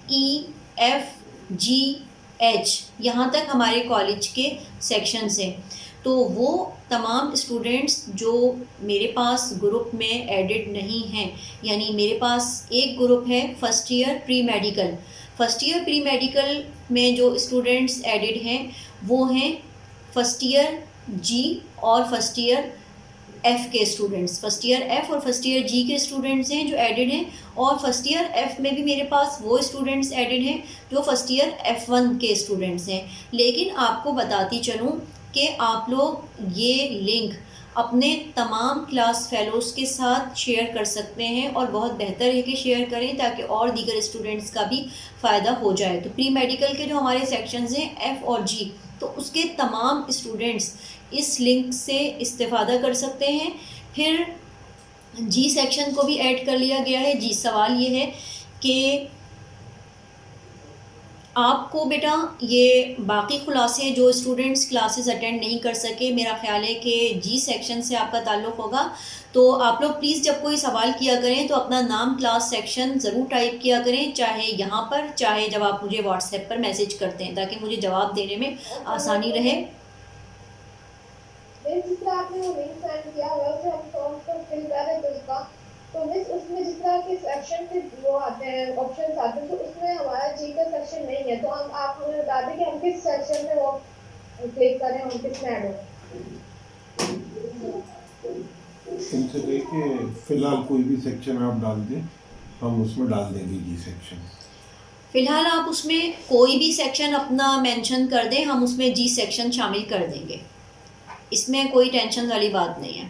ای، ایف، جی، ایچ، یہاں تک ہمارے کالج کے سیکشنز ہیں. تو وہ تمام اسٹوڈنٹس جو میرے پاس گروپ میں ایڈڈ نہیں ہیں، یعنی میرے پاس ایک گروپ ہے first year pre medical. First year pre medical میں جو اسٹوڈنٹس ایڈڈ ہیں وہ ہیں فرسٹ ایئر جی اور فرسٹ ایئر ایف کے اسٹوڈنٹس. فرسٹ ایئر ایف اور فرسٹ ایئر جی کے اسٹوڈنٹس ہیں جو ایڈڈ ہیں، اور فرسٹ ایئر ایف میں بھی میرے پاس وہ اسٹوڈنٹس ایڈڈ ہیں جو فرسٹ ایئر ایف ون کے اسٹوڈنٹس ہیں. لیکن آپ کو بتاتی چلوں کہ آپ لوگ یہ لنک اپنے تمام کلاس فیلوز کے ساتھ شیئر کر سکتے ہیں، اور بہت بہتر ہے کہ شیئر کریں تاکہ اور دیگر اسٹوڈنٹس کا بھی فائدہ ہو جائے. تو پری میڈیکل کے جو ہمارے سیکشنز ہیں ایف اور جی، تو اس کے تمام اسٹوڈنٹس اس لنک سے استفادہ کر سکتے ہیں. پھر جی سیکشن کو بھی ایڈ کر لیا گیا ہے. جی، سوال یہ ہے کہ آپ کو بیٹا یہ باقی خلاصے جو اسٹوڈنٹس کلاسز اٹینڈ نہیں کر سکے، میرا خیال ہے کہ جی سیکشن سے آپ کا تعلق ہوگا، تو آپ لوگ پلیز جب کوئی سوال کیا کریں تو اپنا نام کلاس سیکشن ضرور ٹائپ کیا کریں، چاہے یہاں پر، چاہے جب آپ مجھے واٹس ایپ پر میسج کرتے ہیں، تاکہ مجھے جواب دینے میں آسانی رہے. جس طرح آپ نے وہ لنک سینڈ کیا ہوا ہے اسے ہم فارم پر فل کر رہے تھے اس کا، تو مس اس میں جس طرح کے سیکشن کے وہ آتے ہیں آپشنس آتے ہیں، تو اس میں ہمارا جی کا سیکشن نہیں ہے. تو آپ ہمیں بتا دیں کہ ہم کس سیکشن میں وہ کلک کریں اور کس میں ایڈ ہو. ان سے کہیں کہ فی الحال کوئی بھی سیکشن آپ ڈال دیں، ہم اس میں ڈال دیں گے جی سیکشن. فی الحال آپ اس میں کوئی بھی سیکشن اپنا مینشن کر دیں، ہم اس میں جی سیکشن شامل کر دیں گے، اس میں کوئی ٹینشن والی بات نہیں ہے.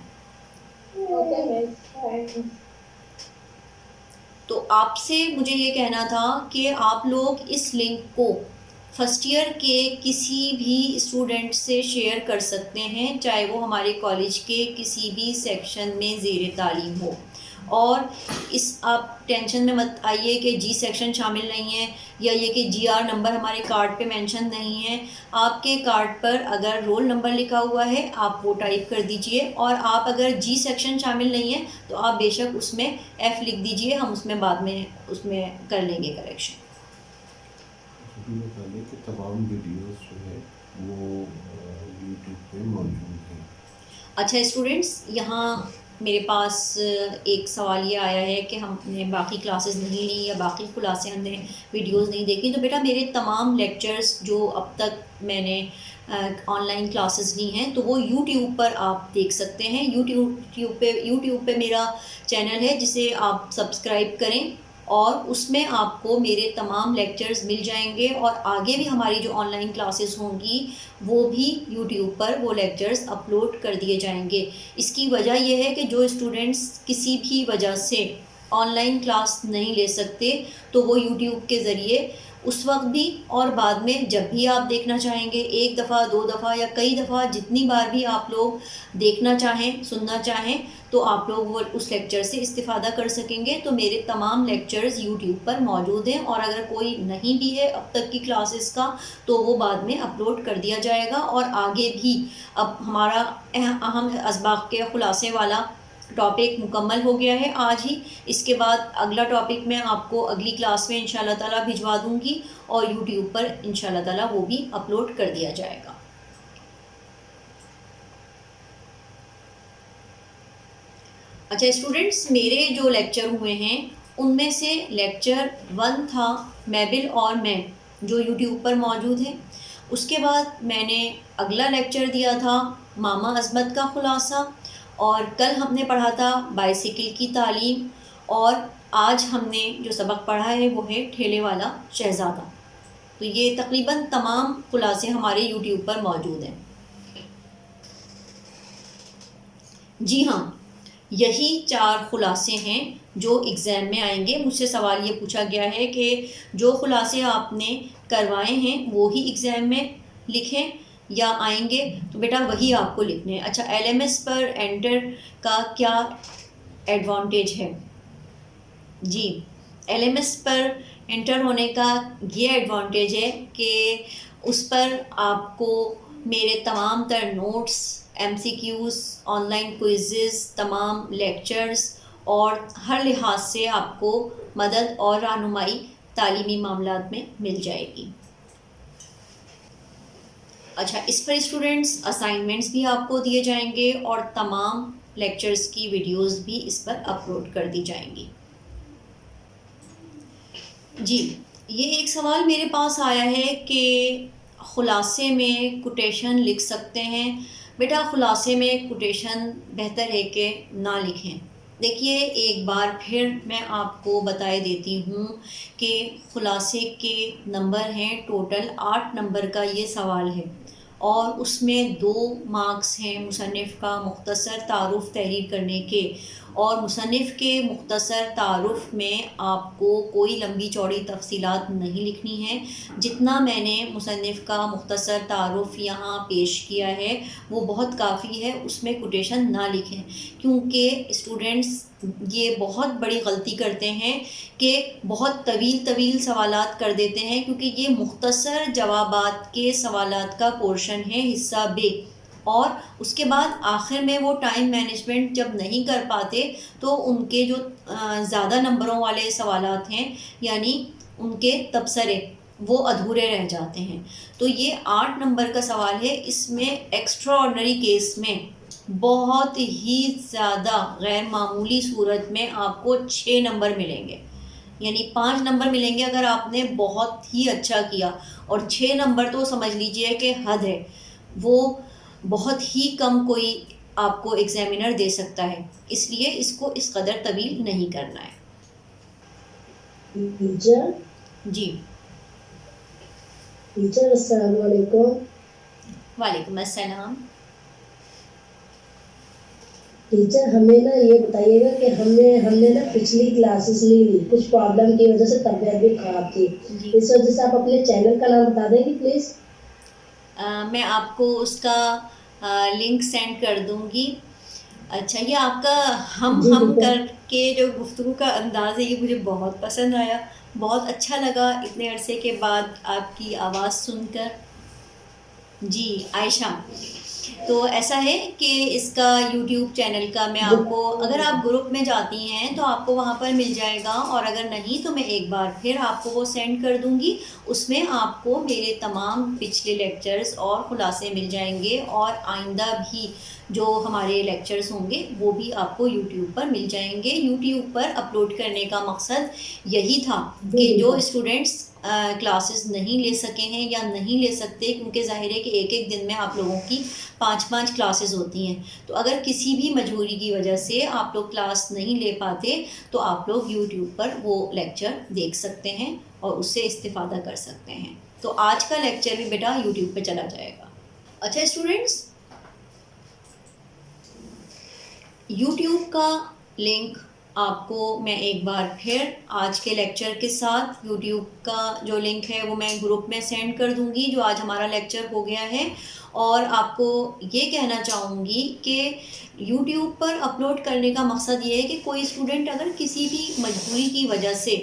تو آپ سے مجھے یہ کہنا تھا کہ آپ لوگ اس لنک کو فرسٹ ایئر کے کسی بھی اسٹوڈنٹ سے شیئر کر سکتے ہیں، چاہے وہ ہمارے کالج کے کسی بھی سیکشن میں زیر تعلیم ہو. اور اس آپ ٹینشن میں مت آئیے کہ جی سیکشن شامل نہیں ہے، یا یہ کہ جی آر نمبر ہمارے کارڈ پہ مینشن نہیں ہے. آپ کے کارڈ پر اگر رول نمبر لکھا ہوا ہے آپ وہ ٹائپ کر دیجئے، اور آپ اگر جی سیکشن شامل نہیں ہے تو آپ بے شک اس میں ایف لکھ دیجئے، ہم اس میں بعد میں اس میں کر لیں گے کریکشن. بتا دیں کہ تمام ویڈیوز جو ہے وہ یوٹیوب پہ موجود ہیں. اچھا اسٹوڈنٹس، یہاں میرے پاس ایک سوال یہ آیا ہے کہ ہم نے باقی کلاسز نہیں لی یا باقی خلاصے ہم نے ویڈیوز نہیں دیکھی. تو بیٹا میرے تمام لیکچرز جو اب تک میں نے آن لائن کلاسز لی ہیں تو وہ یوٹیوب پر آپ دیکھ سکتے ہیں. یوٹیوب پہ میرا چینل ہے جسے آپ سبسکرائب کریں اور اس میں آپ کو میرے تمام لیکچرز مل جائیں گے، اور آگے بھی ہماری جو آن لائن کلاسز ہوں گی وہ بھی یوٹیوب پر وہ لیکچرز اپلوڈ کر دیے جائیں گے. اس کی وجہ یہ ہے کہ جو اسٹوڈنٹس کسی بھی وجہ سے آن لائن کلاس نہیں لے سکتے تو وہ یوٹیوب کے ذریعے اس وقت بھی اور بعد میں جب بھی آپ دیکھنا چاہیں گے، ایک دفعہ 2 دفعہ یا کئی دفعہ جتنی بار بھی آپ لوگ دیکھنا چاہیں سننا چاہیں تو آپ لوگ وہ اس لیکچر سے استفادہ کر سکیں گے. تو میرے تمام لیکچرز یوٹیوب پر موجود ہیں، اور اگر کوئی نہیں بھی ہے اب تک کی کلاسز کا تو وہ بعد میں اپلوڈ کر دیا جائے گا. اور آگے بھی اب ہمارا اہم اسباق کے خلاصے والا ٹاپک مکمل ہو گیا ہے آج ہی. اس کے بعد اگلا ٹاپک میں آپ کو اگلی کلاس میں انشاءاللہ تعالیٰ بھجوا دوں گی، اور یوٹیوب پر انشاءاللہ تعالیٰ وہ بھی اپلوڈ کر دیا جائے گا. اچھا اسٹوڈنٹس، میرے جو لیکچر ہوئے ہیں ان میں سے لیکچر 1 تھا میبل اور میں، جو یوٹیوب پر موجود ہے. اس کے بعد میں نے اگلا لیکچر دیا تھا ماما عظمت کا خلاصہ، اور کل ہم نے پڑھا تھا بائیسیکل کی تعلیم، اور آج ہم نے جو سبق پڑھا ہے وہ ہے ٹھیلے والا شہزادہ. تو یہ تقریباً تمام خلاصے ہمارے یوٹیوب پر موجود ہیں. جی ہاں، یہی 4 خلاصے ہیں جو ایگزام میں آئیں گے. مجھ سے سوال یہ پوچھا گیا ہے کہ جو خلاصے آپ نے کروائے ہیں وہی ایگزام میں لکھیں یا آئیں گے، تو بیٹا وہی آپ کو لکھنے ہیں. اچھا LMS پر انٹر کا کیا ایڈوانٹیج ہے؟ جی LMS پر انٹر ہونے کا یہ ایڈوانٹیج ہے کہ اس پر آپ کو میرے تمام تر notes, MCQs، online quizzes, تمام لیکچرز اور ہر لحاظ سے آپ کو مدد اور رہنمائی تعلیمی معاملات میں مل جائے گی. اچھا اس پر اسٹوڈنٹس اسائنمنٹس بھی آپ کو دیے جائیں گے اور تمام لیکچرز کی ویڈیوز بھی اس پر اپلوڈ کر دی جائیں گی. جی یہ ایک سوال میرے پاس آیا ہے کہ خلاصے میں کوٹیشن لکھ سکتے ہیں؟ بیٹا خلاصے میں کوٹیشن بہتر ہے کہ نہ لکھیں. دیکھیے ایک بار پھر میں آپ کو بتائے دیتی ہوں کہ خلاصے کے نمبر ہیں ٹوٹل 8 نمبر کا یہ سوال ہے، اور اس میں 2 مارکس ہیں مصنف کا مختصر تعارف تحریر کرنے کے. اور مصنف کے مختصر تعارف میں آپ کو کوئی لمبی چوڑی تفصیلات نہیں لکھنی ہے. جتنا میں نے مصنف کا مختصر تعارف یہاں پیش کیا ہے وہ بہت کافی ہے، اس میں کوٹیشن نہ لکھیں. کیونکہ اسٹوڈنٹس یہ بہت بڑی غلطی کرتے ہیں کہ بہت طویل سوالات کر دیتے ہیں، کیونکہ یہ مختصر جوابات کے سوالات کا پورشن ہے حصہ ب، اور اس کے بعد آخر میں وہ ٹائم مینجمنٹ جب نہیں کر پاتے تو ان کے جو زیادہ نمبروں والے سوالات ہیں یعنی ان کے تبصرے وہ ادھورے رہ جاتے ہیں. تو یہ 8 نمبر کا سوال ہے، اس میں ایکسٹرا آرڈنری کیس میں بہت ہی زیادہ غیر معمولی صورت میں آپ کو 6 نمبر ملیں گے، یعنی 5 نمبر ملیں گے اگر آپ نے بہت ہی اچھا کیا، اور 6 نمبر تو سمجھ لیجئے کہ حد ہے، وہ بہت ہی کم کوئی آپ کو ایگزامینر دے سکتا ہے. اس لیے اس کو اس قدر طویل نہیں کرنا ہے. جی ٹیچر السلام علیکم. وعلیکم السلام. ٹیچر ہمیں نا یہ بتائیے گا کہ ہم نے نا پچھلی کلاسز نہیں لی، کچھ پرابلم کی وجہ سے طبیعت بھی خراب تھی، اس وجہ سے آپ اپنے چینل کا نام بتا دیں گی پلیز؟ میں آپ کو اس کا لنک سینڈ کر دوں گی. اچھا یہ آپ کا ہم کر کے جو گفتگو کا انداز ہے یہ مجھے بہت پسند آیا، بہت اچھا لگا اتنے عرصے کے بعد آپ کی آواز سن کر. جی عائشہ، تو ایسا ہے کہ اس کا یوٹیوب چینل کا میں آپ کو، اگر آپ گروپ میں جاتی ہیں تو آپ کو وہاں پر مل جائے گا، اور اگر نہیں تو میں ایک بار پھر آپ کو وہ سینڈ کر دوں گی. اس میں آپ کو میرے تمام پچھلے لیکچرز اور خلاصے مل جائیں گے، اور آئندہ بھی جو ہمارے لیکچرز ہوں گے وہ بھی آپ کو یوٹیوب پر مل جائیں گے. یوٹیوب پر اپلوڈ کرنے کا مقصد یہی تھا کہ جو اسٹوڈنٹس کلاسز نہیں لے سکے ہیں یا نہیں لے سکتے، کیونکہ ظاہر ہے کہ ایک ایک دن میں آپ لوگوں کی 5 کلاسز ہوتی ہیں، تو اگر کسی بھی مجبوری کی وجہ سے آپ لوگ کلاس نہیں لے پاتے تو آپ لوگ یوٹیوب پر وہ لیکچر دیکھ سکتے ہیں اور اس سے استفادہ کر سکتے ہیں. تو آج کا لیکچر بھی بیٹا یوٹیوب پہ چلا جائے گا. اچھا اسٹوڈنٹس، یوٹیوب کا لنک آپ کو میں ایک بار پھر آج کے لیکچر کے ساتھ یوٹیوب کا جو لنک ہے وہ میں گروپ میں سینڈ کر دوں گی جو آج ہمارا لیکچر ہو گیا ہے. اور آپ کو یہ کہنا چاہوں گی کہ یوٹیوب پر اپلوڈ کرنے کا مقصد یہ ہے کہ کوئی اسٹوڈنٹ اگر کسی بھی مجبوری کی وجہ سے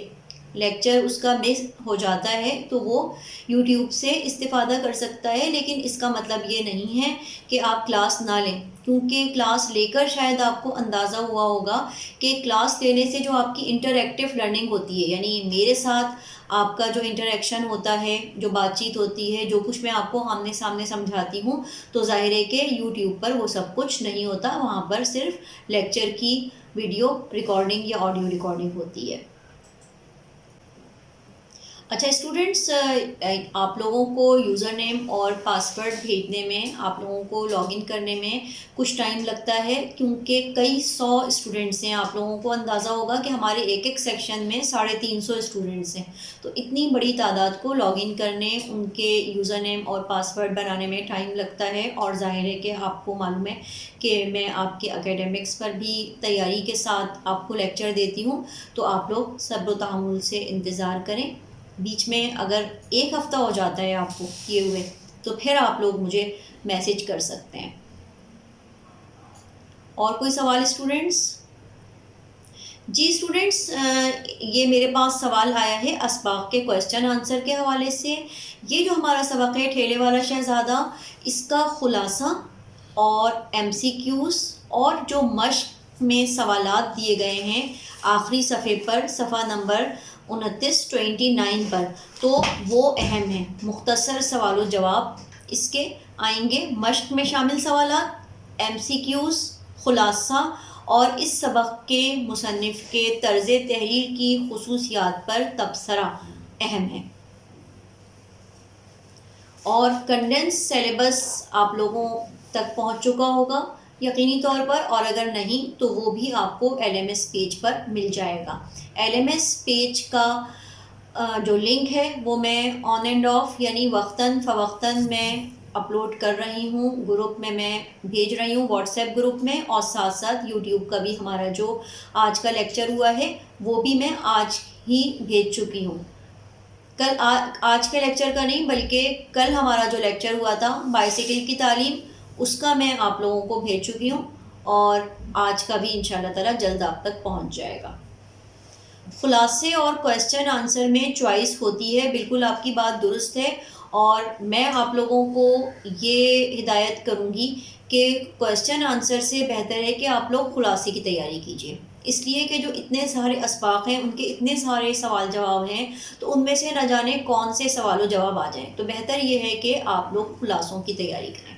لیکچر اس کا مس ہو جاتا ہے تو وہ یوٹیوب سے استفادہ کر سکتا ہے، لیکن اس کا مطلب یہ نہیں ہے کہ آپ کلاس نہ لیں، کیونکہ کلاس لے کر شاید آپ کو اندازہ ہوا ہوگا کہ کلاس لینے سے جو آپ کی انٹریکٹیو لرننگ ہوتی ہے، یعنی میرے ساتھ آپ کا جو انٹریکشن ہوتا ہے، جو بات چیت ہوتی ہے، جو کچھ میں آپ کو آمنے سامنے سمجھاتی ہوں، تو ظاہر ہے کہ یوٹیوب پر وہ سب کچھ نہیں ہوتا. وہاں پر صرف لیکچر کی ویڈیو ریکارڈنگ یا آڈیو ریکارڈنگ ہوتی ہے. اچھا اسٹوڈنٹس، آپ لوگوں کو یوزر نیم اور پاسورڈ بھیجنے میں، آپ لوگوں کو لاگ ان کرنے میں کچھ ٹائم لگتا ہے، کیونکہ کئی 100 اسٹوڈنٹس ہیں. آپ لوگوں کو اندازہ ہوگا کہ ہمارے ایک ایک سیکشن میں 350 اسٹوڈنٹس ہیں، تو اتنی بڑی تعداد کو لاگ ان کرنے، ان کے یوزر نیم اور پاسورڈ بنانے میں ٹائم لگتا ہے. اور ظاہر ہے کہ آپ کو معلوم ہے کہ میں آپ کے اکیڈمکس پر بھی تیاری کے ساتھ آپ کو لیکچر دیتی ہوں، تو آپ لوگ صبر و تحمل سے انتظار کریں. بیچ میں اگر ایک ہفتہ ہو جاتا ہے آپ کو کیے ہوئے تو پھر آپ لوگ مجھے میسج کر سکتے ہیں. اور کوئی سوال اسٹوڈنٹس؟ جی اسٹوڈنٹس، یہ میرے پاس سوال آیا ہے اسباق کے کویسچن آنسر کے حوالے سے. یہ جو ہمارا سبق ہے ٹھیلے والا شہزادہ، اس کا خلاصہ اور ایم سی کیوز اور جو مشق میں سوالات دیے گئے ہیں آخری صفحے پر، صفحہ نمبر 29 پر، تو وہ اہم ہیں. مختصر سوال و جواب اس کے آئیں گے، مشق میں شامل سوالات، ایم سی کیوز، خلاصہ اور اس سبق کے مصنف کے طرز تحریر کی خصوصیات پر تبصرہ اہم ہے. اور کنڈنس سیلیبس آپ لوگوں تک پہنچ چکا ہوگا یقینی طور پر، اور اگر نہیں تو وہ بھی آپ کو ایل ایم ایس پیج پر مل جائے گا. ایل ایم ایس پیج کا جو لنک ہے وہ میں آن اینڈ آف یعنی وقتاً فوقتاً میں اپلوڈ کر رہی ہوں، گروپ میں بھیج رہی ہوں، واٹس ایپ گروپ میں، اور ساتھ ساتھ یوٹیوب کا بھی ہمارا جو آج کا لیکچر ہوا ہے وہ بھی میں آج ہی بھیج چکی ہوں. کل آج کے لیکچر کا نہیں بلکہ کل ہمارا جو لیکچر ہوا تھا بائسیکل کی تعلیم، اس کا میں آپ لوگوں کو بھیج چکی ہوں، اور آج کا بھی انشاءاللہ تعالی جلد آپ تک پہنچ جائے گا. خلاصے اور کویسچن آنسر میں چوائس ہوتی ہے، بالکل آپ کی بات درست ہے، اور میں آپ لوگوں کو یہ ہدایت کروں گی کہ کویسچن آنسر سے بہتر ہے کہ آپ لوگ خلاصے کی تیاری کیجیے، اس لیے کہ جو اتنے سارے اسباق ہیں ان کے اتنے سارے سوال جواب ہیں، تو ان میں سے نہ جانے کون سے سوال و جواب آ جائیں، تو بہتر یہ ہے کہ آپ لوگ خلاصوں کی تیاری کریں.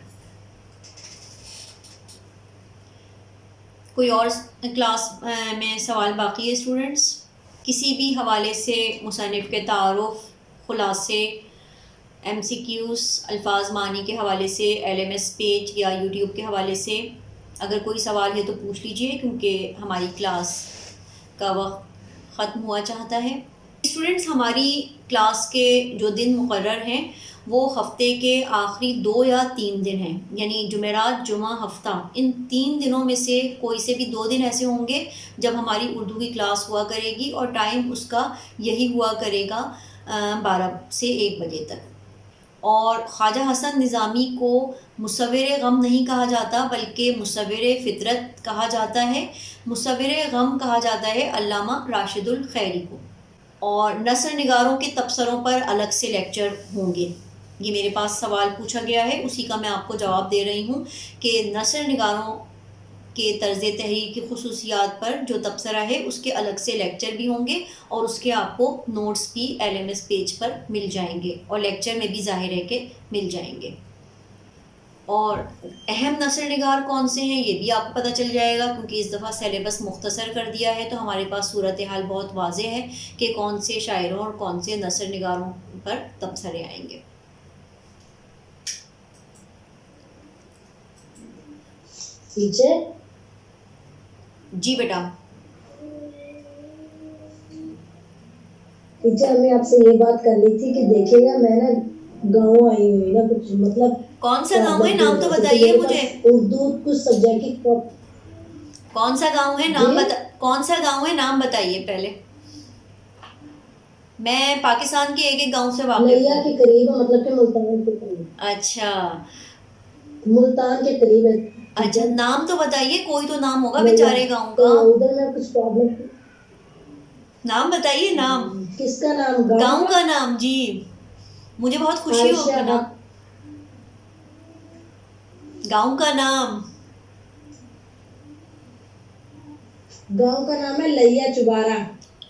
کوئی اور کلاس میں سوال باقی ہے اسٹوڈنٹس؟ کسی بھی حوالے سے مصنف کے تعارف، خلاصے، ایم سی کیوز، الفاظ معنی کے حوالے سے، ایل ایم ایس پیج یا یوٹیوب کے حوالے سے اگر کوئی سوال ہے تو پوچھ لیجئے، کیونکہ ہماری کلاس کا وقت ختم ہوا چاہتا ہے. اسٹوڈنٹس، ہماری کلاس کے جو دن مقرر ہیں وہ ہفتے کے آخری 2 یا 3 دن ہیں، یعنی جمعرات، جمعہ، ہفتہ، ان 3 دنوں میں سے کوئی سے بھی 2 دن ایسے ہوں گے جب ہماری اردو کی کلاس ہوا کرے گی، اور ٹائم اس کا یہی ہوا کرے گا 12 سے 1 بجے تک. اور خواجہ حسن نظامی کو مصور غم نہیں کہا جاتا بلکہ مصور فطرت کہا جاتا ہے. مصور غم کہا جاتا ہے علامہ راشد الخیری کو. اور نثر نگاروں کے تبصروں پر الگ سے لیکچر ہوں گے. یہ میرے پاس سوال پوچھا گیا ہے، اسی کا میں آپ کو جواب دے رہی ہوں کہ نثر نگاروں کے طرز تحریر کی خصوصیات پر جو تبصرہ ہے اس کے الگ سے لیکچر بھی ہوں گے، اور اس کے آپ کو نوٹس بھی ایل ایم ایس پیج پر مل جائیں گے، اور لیکچر میں بھی ظاہر ہے کہ مل جائیں گے. اور اہم نثر نگار کون سے ہیں یہ بھی آپ کو پتہ چل جائے گا، کیونکہ اس دفعہ سلیبس مختصر کر دیا ہے تو ہمارے پاس صورتحال بہت واضح ہے کہ کون سے شاعروں اور کون سے نثر نگاروں پر تبصرے آئیں گے۔ ٹیچر جی بیٹا۔ ٹیچر ہمیں آپ سے یہ بات کرنی تھی کہ دیکھیے گا میں نا گاؤں آئی ہوئی نا کچھ مطلب کون سا گاؤں ہے نام تو بتائیے مجھے۔ اردو کچھ سبجیکٹ کی کون سا گاؤں ہے نام کون سا گاؤں ہے نام بتائیے پہلے، میں پاکستان کے ایک ایک گاؤں سے واقف لیا ہوں۔ کے قریب ہے، مطلب کہ ملتان کے قریب۔ اچھا ملتان کے قریب ہے۔ اچھا نام تو بتائیے، کوئی تو نام ہوگا لیا، بیچارے گاؤں تو کا، ادھر میں کچھ پرابلم نام بتائیے، نام کس کا نام؟ گاؤں کا نام۔ جی مجھے بہت خوشی ہوگی نا، گاؤں کا نام۔ گاؤں کا نام ہے لیا چبارہ۔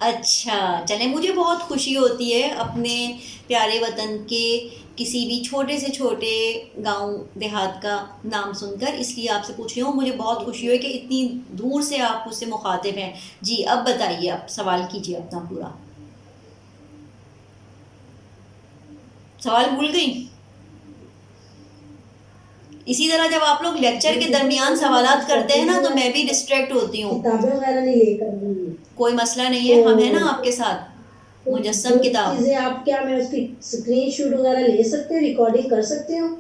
اچھا چلیں، مجھے بہت خوشی ہوتی ہے اپنے پیارے وطن کے کسی بھی چھوٹے سے چھوٹے گاؤں دیہات کا نام سن کر، اس لیے آپ سے پوچھ رہی ہوں، مجھے بہت خوشی ہوئی کہ اتنی دور سے آپ مجھ سے مخاطب ہیں۔ جی اب بتائیے، اب سوال کیجیے اپنا پورا۔ سوال بھول گئی؟ اسی طرح جب آپ لوگ لیکچر کے درمیان سوالات کرتے ہیں نا تو میں بھی ڈسٹریکٹ ہوتی ہوں۔ کتابیں وغیرہ نہیں لے کر گئی، کوئی مسئلہ نہیں ہے، ہم ہیں نا آپ کے ساتھ، مجسم کتاب۔ چیزیں آپ کیا میں اس کی اسکرین شاٹ وغیرہ لے سکتے ہیں، ریکارڈنگ کر سکتے ہوں؟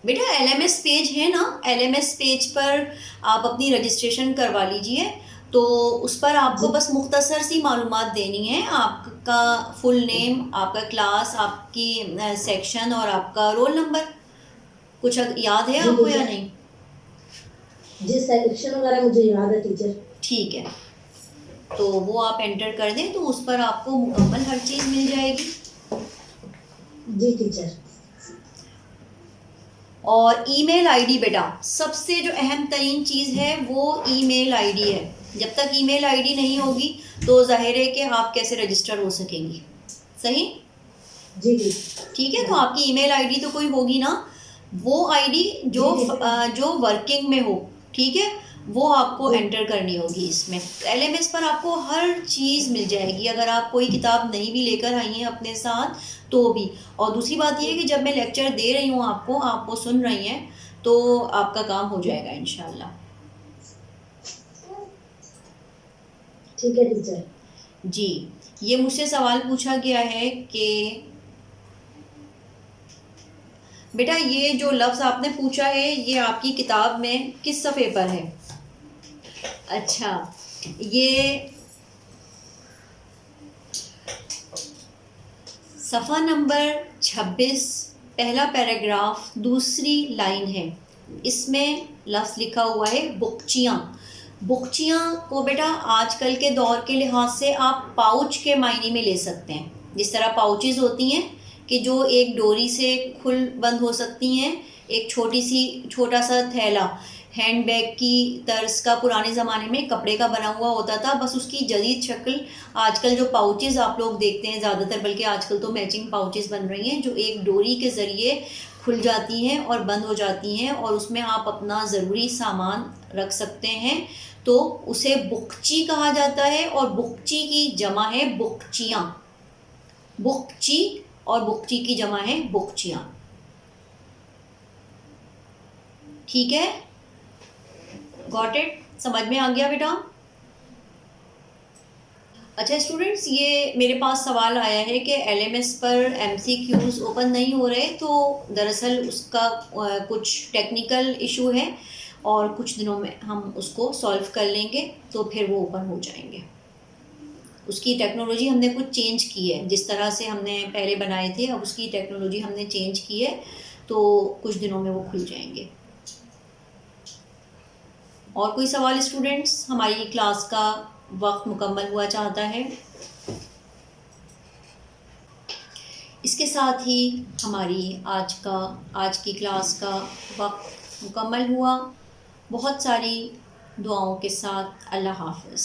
بیٹا ایل ایم ایس پیج ہے نا، ایل ایم ایس پیج پر آپ اپنی رجسٹریشن کروا لیجئے، تو اس پر آپ کو بس مختصر سی معلومات دینی ہے، آپ کا فل نیم، آپ کا کلاس، آپ کی سیکشن اور آپ کا رول نمبر۔ کچھ یاد ہے آپ کو یا نہیں؟ جی سیکشن وغیرہ مجھے یاد ہے ٹیچر۔ ٹھیک ہے، تو وہ آپ انٹر کر دیں تو اس پر آپ کو مکمل ہر چیز مل جائے گی۔ جی ٹیچر۔ اور ای میل آئی ڈی بیٹا سب سے جو اہم ترین چیز ہے وہ ای میل آئی ڈی ہے، جب تک ای میل آئی ڈی نہیں ہوگی تو ظاہر ہے کہ آپ کیسے رجسٹر ہو سکیں گی، صحیح؟ جی ٹھیک ہے، تو آپ کی ای میل آئی ڈی تو کوئی ہوگی نا، وہ آئی ڈی جو ورکنگ میں ہو، ٹھیک ہے، وہ آپ کو انٹر کرنی ہوگی اس میں۔ ایل ایم ایس پر آپ کو ہر چیز مل جائے گی، اگر آپ کوئی کتاب نہیں بھی لے کر آئی ہیں اپنے ساتھ تو بھی۔ اور دوسری بات یہ ہے کہ جب میں لیکچر دے رہی ہوں آپ کو سن رہی ہیں تو آپ کا کام ہو جائے گا انشاءاللہ۔ ٹھیک ہے ٹیچر۔ جی یہ مجھ سے سوال پوچھا گیا ہے کہ بیٹا یہ جو لفظ آپ نے پوچھا ہے یہ آپ کی کتاب میں کس صفحے پر ہے؟ اچھا یہ صفحہ نمبر 26 پہلا پیراگراف دوسری لائن ہے، اس میں لفظ لکھا ہوا ہے بکچیاں۔ بکچیاں کو بیٹا آج کل کے دور کے لحاظ سے آپ پاؤچ کے معنی میں لے سکتے ہیں، جس طرح پاؤچز ہوتی ہیں کہ جو ایک ڈوری سے کھل بند ہو سکتی ہیں، ایک چھوٹا سا تھیلا ہینڈ بیگ کی طرز کا پرانے زمانے میں کپڑے کا بنا ہوا ہوتا تھا، بس اس کی جدید شکل آج کل جو پاؤچز آپ لوگ دیکھتے ہیں زیادہ تر، بلکہ آج کل تو میچنگ پاؤچز بن رہی ہیں جو ایک ڈوری کے ذریعے کھل جاتی ہیں اور بند ہو جاتی ہیں، اور اس میں آپ اپنا ضروری سامان رکھ سکتے ہیں، تو اسے بکچی کہا جاتا ہے، اور بکچی کی جمع ہے بکچیاں، بکچی اور بکچی کی جمع ہے بکچیاں، ٹھیک ہے؟ Got it? سمجھ میں آ گیا بیٹا؟ اچھا اسٹوڈنٹس، یہ میرے پاس سوال آیا ہے کہ ایل ایم ایس پر ایم سی کیوز اوپن نہیں ہو رہے، تو دراصل اس کا کچھ ٹیکنیکل ایشو ہے اور کچھ دنوں میں ہم اس کو سالو کر لیں گے تو پھر وہ اوپن ہو جائیں گے۔ اس کی ٹیکنالوجی ہم نے کچھ چینج کی ہے، جس طرح سے ہم نے پہلے بنائے تھے اب اس کی ٹیکنالوجی ہم نے چینج کی ہے، تو کچھ دنوں میں وہ کھل جائیں گے۔ اور کوئی سوال اسٹوڈنٹس؟ ہماری کلاس کا وقت مکمل ہوا چاہتا ہے، اس کے ساتھ ہی ہماری آج کی کلاس کا وقت مکمل ہوا۔ بہت ساری دعاؤں کے ساتھ اللہ حافظ۔